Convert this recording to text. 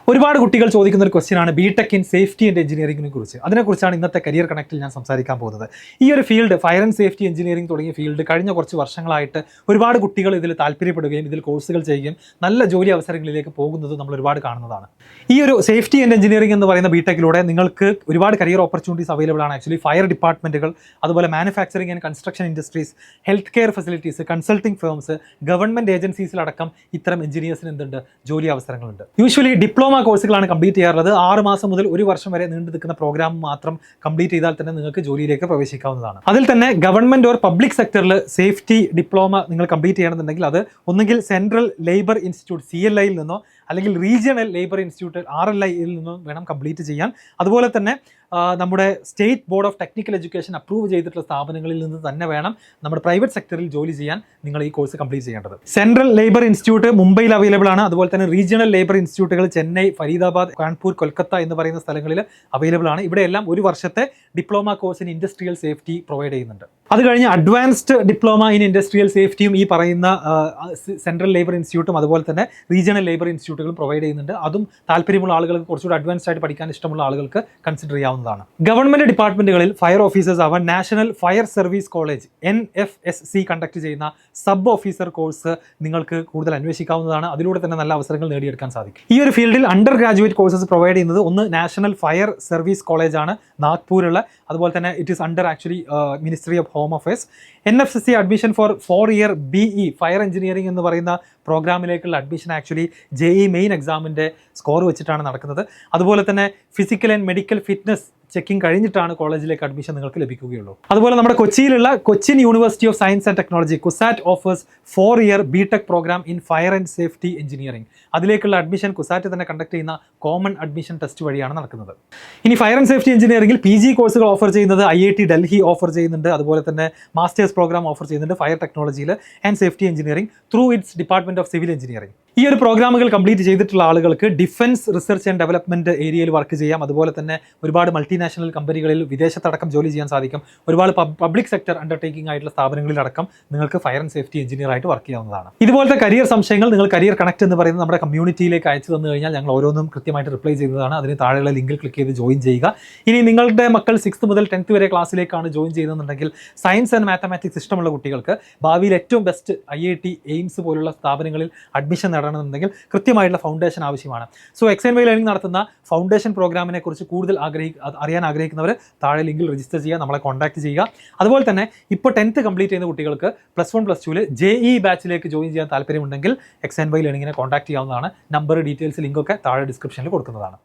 ഒരുപാട് കുട്ടികൾ ചോദിക്കുന്ന ഒരു ക്വസ്റ്റ്യനാണ് ബിടെക് ഇൻ സേഫ്റ്റി ആൻഡ് എഞ്ചിനീയറിംഗിനെ കുറിച്ച്. അതിനെക്കുറിച്ചാണ് ഇന്നത്തെ കരിയർ കണക്റ്റിൽ ഞാൻ സംസാരിക്കാൻ പോകുന്നത്. ഈ ഒരു field fire and safety engineering തുടങ്ങിയ ഫീൽഡ് കഴിഞ്ഞ കുറച്ച് വർഷങ്ങളായിട്ട് ഒരുപാട് കുട്ടികൾ ഇതിൽ താല്പര്യപ്പെടുകയും ഇതിൽ കോഴ്സുകൾ ചെയ്യുകയും നല്ല ജോലി അവസരങ്ങളിലേക്ക് പോകുന്നത് നമ്മൾ ഒരുപാട് കാണുന്നതാണ്. ഈ ഒരു സേഫ്റ്റി ആൻഡ് എഞ്ചിനീയറിംഗ് എന്ന് പറയുന്ന ബിടെക്കിലൂടെ നിങ്ങൾക്ക് ഒരുപാട് കരിയർ ഓപ്പർച്യൂണിറ്റീസ് അവൈലബിൾ ആണ്. ആക്ച്വലി ഫയർ ഡിപ്പാർട്ട്മെന്റുകൾ, അതുപോലെ manufacturing and construction industries, health care facilities, consulting firms, government ഏജൻസീസിലടക്കം ഇത്തരം എഞ്ചിനീയേഴ്സിന് എന്തുണ്ട്, ജോലി അവസരങ്ങളുണ്ട്. യൂഷ്വലി ഡിപ്ലോമ കോഴ്സുകളാണ് കംപ്ലീറ്റ് ചെയ്യാറുള്ളത്. 6 മാസം മുതൽ 1 വർഷം വരെ നീണ്ടു നിൽക്കുന്ന പ്രോഗ്രാം മാത്രം കംപ്ലീറ്റ് ചെയ്താൽ തന്നെ നിങ്ങൾക്ക് ജോലിയിലേക്ക് പ്രവേശിക്കാവുന്നതാണ്. അതിൽ തന്നെ ഗവൺമെന്റ് ഓർ പബ്ലിക് സെക്ടറിൽ സേഫ്റ്റി ഡിപ്ലോമ നിങ്ങൾ കംപ്ലീറ്റ് ചെയ്യണമെന്നുണ്ടെങ്കിൽ അത് ഒന്നുകിൽ സെൻട്രൽ ലേബർ ഇൻസ്റ്റിറ്റ്യൂട്ട് CLIയിൽ നിന്നോ അല്ലെങ്കിൽ റീജിയണൽ ലേബർ ഇൻസ്റ്റിറ്റ്യൂട്ട് RLIയിൽ നിന്നും വേണം കംപ്ലീറ്റ് ചെയ്യാൻ. അതുപോലെ തന്നെ നമ്മുടെ state board of technical education approve ചെയ്തിട്ടുള്ള സ്ഥാപനങ്ങളിൽ നിന്ന് തന്നെ വേണം നമ്മുടെ പ്രൈവറ്റ് സെക്ടറിൽ ജോലി ചെയ്യാൻ നിങ്ങൾ ഈ കോഴ്സ് കംപ്ലീറ്റ് ചെയ്യേണ്ടത്. സെൻട്രൽ ലേബർ ഇൻസ്റ്റിറ്റ്യൂട്ട് മുംബൈയിൽ അവൈലബിൾ ആണ്. അതുപോലെ തന്നെ റീജിയണൽ ലേബർ ഇൻസ്റ്റിറ്റ്യൂട്ടുകൾ ചെന്നൈ, ഫരീദാബാദ്, കാൺപൂർ, കൊൽക്കത്ത എന്ന് പറയുന്ന സ്ഥലങ്ങളിൽ അവൈലബിൾ ആണ്. ഇവിടെയെല്ലാം 1 വർഷത്തെ diploma course in industrial safety provide ചെയ്യുന്നുണ്ട്. അത് കഴിഞ്ഞ് അഡ്വാൻസ്ഡ് ഡിപ്ലോമ ഇൻ ഇൻഡസ്ട്രിയൽ സേഫ്റ്റിയും ഈ പറയുന്ന സെൻട്രൽ ലേബർ ഇൻസ്റ്റിറ്റ്യൂട്ടും അതുപോലെ തന്നെ റീജിയണൽ ലേബർ ഇൻസ്റ്റിറ്റ്യൂട്ടുകളും പ്രൊവൈഡ് ചെയ്യുന്നുണ്ട്. അതും താല്പര്യമുള്ള ആളുകൾക്ക്, കുറച്ചുകൂടി അഡ്വാൻസ്ഡ് ആയിട്ട് പഠിക്കാൻ ഇഷ്ടമുള്ള ആളുകൾക്ക് കൺസിഡർ ചെയ്യാവുന്നതാണ്. ഗവൺമെന്റ് ഡിപ്പാർട്ട്മെന്റുകളിൽ ഫയർ ഓഫീസേഴ്സ് ആവാൻ national fire service college NFSC conduct ചെയ്യുന്ന സബ് ഓഫീസർ കോഴ്സ് നിങ്ങൾക്ക് കൂടുതൽ അന്വേഷിക്കാവുന്നതാണ്. അതിലൂടെ തന്നെ നല്ല അവസരങ്ങൾ നേടിയെടുക്കാൻ സാധിക്കും. ഈ ഒരു ഫീൽഡിൽ അണ്ടർ ഗ്രാജുവേറ്റ് കോഴ്സസ് പ്രൊവൈഡ് ചെയ്യുന്നത് ഒന്ന് നാഷണൽ ഫയർ സർവീസ് കോളേജ് ആണ് നാഗ്പൂരുള്ള. അതുപോലെ തന്നെ it is under actually ministry of home affairs. NFSC admission for 4-year BE fire engineering എന്ന് പറയുന്ന പ്രോഗ്രാമിലേക്കുള്ള അഡ്മിഷൻ ആക്ച്വലി JEE മെയിൻ എക്സാമിൻ്റെ സ്കോർ വെച്ചിട്ടാണ് നടക്കുന്നത്. അതുപോലെ തന്നെ physical and medical fitness checking കഴിഞ്ഞിട്ടാണ് കോളേജിലേക്ക് അഡ്മിഷൻ നിങ്ങൾക്ക് ലഭിക്കുകയുള്ളൂ. അതുപോലെ നമ്മുടെ കൊച്ചിയിലുള്ള Cochin University of Science and Technology CUSAT offers 4-year BTech programme in fire and safety engineering. അതിലേക്കുള്ള അഡ്മിഷൻ കുസാറ്റ് തന്നെ കണ്ടക്ട് ചെയ്യുന്ന കോമൺ അഡ്മിഷൻ ടെസ്റ്റ് വഴിയാണ് നടക്കുന്നത്. ഇനി ഫയർ ആൻഡ് സേഫ്റ്റി എഞ്ചിനീയറിംഗിൽ PG കോഴ്സുകൾ ഓഫർ ചെയ്യുന്നത് IIT ഡൽഹി ഓഫർ ചെയ്യുന്നുണ്ട്. അതുപോലെ തന്നെ മാസ്റ്റേഴ്സ് പ്രോഗ്രാം ഓഫർ ചെയ്യുന്നുണ്ട് ഫയർ ടെക്നോളജിയിൽ and safety engineering through it's department of civil engineering. ഈ ഒരു പ്രോഗ്രാമുകൾ കംപ്ലീറ്റ് ചെയ്തിട്ടുള്ള ആളുകൾക്ക് ഡിഫൻസ് റിസർച്ച് ആൻഡ് ഡെവലപ്മെന്റ് ഏരിയയിൽ വർക്ക് ചെയ്യാം. അതുപോലെ തന്നെ ഒരുപാട് മൾട്ടിനാഷണൽ കമ്പനികളിൽ വിദേശത്തടക്കം ജോലി ചെയ്യാൻ സാധിക്കും. ഒരുപാട് പബ്ലിക് സെക്ടർ അണ്ടർടേക്കിംഗ് ആയിട്ടുള്ള സ്ഥാപനങ്ങളിലടക്കം നിങ്ങൾക്ക് ഫയർ ആൻഡ് സേഫ്റ്റി എഞ്ചിനീയർ ആയിട്ട് വർക്ക് ചെയ്യാവുന്നതാണ്. ഇതുപോലത്തെ കരിയർ സംശയങ്ങൾ നിങ്ങൾ കരിയർ കണക്ട് എന്ന് പറയുന്ന നമ്മുടെ കമ്മ്യൂണിറ്റിയിലേക്ക് അയച്ചു തന്നു കഴിഞ്ഞാൽ ഞങ്ങൾ ഓരോന്നും കൃത്യമായിട്ട് റിപ്ലൈ ചെയ്യുന്നതാണ്. അതിന് താഴെയുള്ള ലിങ്കിൽ ക്ലിക്ക് ചെയ്ത് ജോയിൻ ചെയ്യുക. ഇനി നിങ്ങളുടെ മക്കൾ 6th മുതൽ 10th വരെ ക്ലാസ്സിലേക്കാണ് ജോയിൻ ചെയ്യുന്നതെന്നുണ്ടെങ്കിൽ സയൻസ് ആൻഡ് മാത്തമാറ്റിക്സ് ഇഷ്ടമുള്ള കുട്ടികൾക്ക് ഭാവിയിൽ ഏറ്റവും ബെസ്റ്റ് IIT എയിംസ് പോലുള്ള സ്ഥാപനങ്ങളിൽ അഡ്മിഷൻ നേടണമെന്നുണ്ടെങ്കിൽ കൃത്യമായിട്ടുള്ള ഫൗണ്ടേഷൻ ആവശ്യമാണ്. സോ XNY ലേണിംഗ് നടത്തുന്ന ഫൗണ്ടേഷൻ പ്രോഗ്രാമിനെ കുറിച്ച് കൂടുതൽ അറിയാൻ ആഗ്രഹിക്കുന്നവർ താഴെ ലിങ്കിൽ രജിസ്റ്റർ ചെയ്യുക, നമ്മളെ കോൺടാക്ട് ചെയ്യുക. അതുപോലെ തന്നെ ഇപ്പോൾ 10th കംപ്ലീറ്റ് ചെയ്യുന്ന കുട്ടികൾക്ക് +1 +2 JEE ബാച്ചിലേക്ക് ജോയിൻ ചെയ്യാൻ താല്പര്യമുണ്ടെങ്കിൽ XNY ലേണിംഗിനെ കോൺടാക്ട് ചെയ്യാവുന്നതാണ്. നമ്പർ, ഡീറ്റെയിൽസ്, ലിങ്കൊക്കെ താഴെ ഡിസ്ക്രിപ്ഷനിൽ കൊടുക്കുന്നതാണ്.